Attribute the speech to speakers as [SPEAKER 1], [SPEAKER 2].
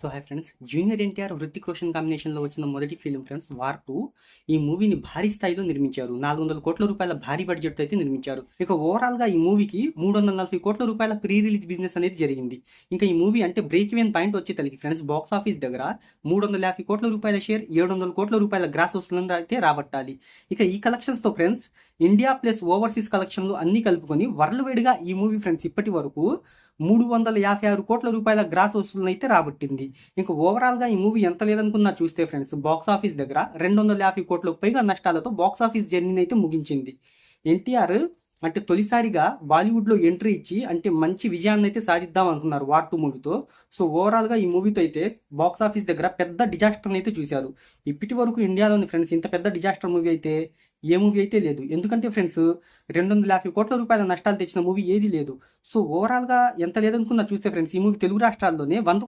[SPEAKER 1] So hi friends, junior NTR Hrithik Roshan కాంబినేషన్లో వచ్చిన మొదటి ఫిలిం ఫ్రెండ్స్ వార్ 2. ఈ మూవీని భారీ స్థాయిలో నిర్మించారు. 400 కోట్ల రూపాయల భారీ బడ్జెట్ అయితే నిర్మించారు. ఇక ఓవరాల్గా ఈ మూవీకి 340 కోట్ల రూపాయల ప్రీ రిలీజ్ బిజినెస్ అనేది జరిగింది. ఇంకా ఈ మూవీ అంటే బ్రేక్ ఈవెన్ పాయింట్ వచ్చేసరికి ఫ్రెండ్స్ బాక్స్ ఆఫీస్ దగ్గర 350 కోట్ల రూపాయల షేర్, 700 కోట్ల రూపాయల గ్రాస్ వసూలను అయితే రాబట్టాలి. ఇక ఈ కలెక్షన్స్తో ఫ్రెండ్స్ ఇండియా ప్లస్ ఓవర్సీస్ కలెక్షన్లు అన్ని కలుపుకొని వరల్డ్ వైడ్గా ఈ మూవీ ఫ్రెండ్స్ ఇప్పటి వరకు 356 కోట్ల రూపాయల గ్రాస్ వసూలను అయితే రాబట్టింది. ఇంకా ఓవరాల్గా ఈ మూవీ ఎంత లేదనుకున్నా చూస్తే ఫ్రెండ్స్ బాక్స్ ఆఫీస్ దగ్గర 250 కోట్లకు పైగా నష్టాలతో బాక్స్ ఆఫీస్ జర్నీని అయితే ముగించింది. ఎన్టీఆర్ అంటే తొలిసారిగా బాలీవుడ్లో ఎంట్రీ ఇచ్చి అంటే మంచి విజయాన్ని అయితే సాధిద్దాం అనుకున్నారు వార్ 2 మూవీతో. సో ఓవరాల్గా ఈ మూవీతో అయితే బాక్స్ ఆఫీస్ దగ్గర పెద్ద డిజాస్టర్ని అయితే చూశారు. ఇప్పటి వరకు ఇండియాలోని ఫ్రెండ్స్ ఇంత పెద్ద డిజాస్టర్ మూవీ అయితే ఏ మూవీ అయితే లేదు. ఎందుకంటే ఫ్రెండ్స్ 250 కోట్ల రూపాయల నష్టాలు తెచ్చిన మూవీ ఏది లేదు. సో ఓవరాల్గా ఎంత లేదనుకున్నా చూస్తే ఫ్రెండ్స్ ఈ మూవీ తెలుగు రాష్ట్రాల్లోనే 100